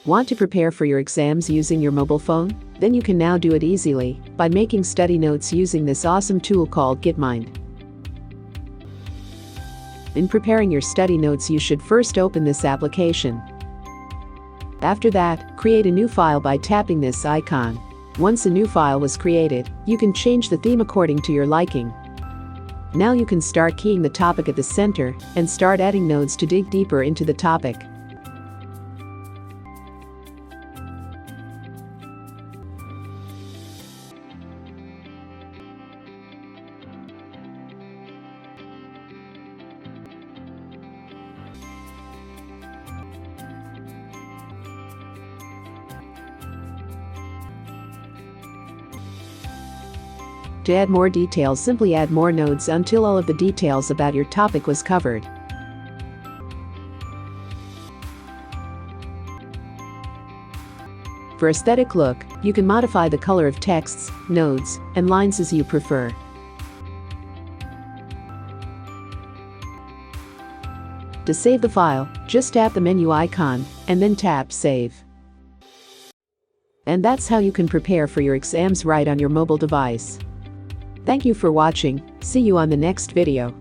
Want to prepare for your exams using your mobile phone? Then you can now do it easily by making study notes using this awesome tool called Getmind. In preparing your study notes, you should first open this application. After that, create a new file by tapping this icon. Once a new file was created, you can change the theme according to your liking. Now you can start keying the topic at the center and start adding nodes to dig deeper into the topic. To add more details, simply add more nodes until all of the details about your topic was covered. For aesthetic look, you can modify the color of texts, nodes, and lines as you prefer. To save the file, just tap the menu icon and then tap Save. And that's how you can prepare for your exams right on your mobile device. Thank you for watching. See you on the next video.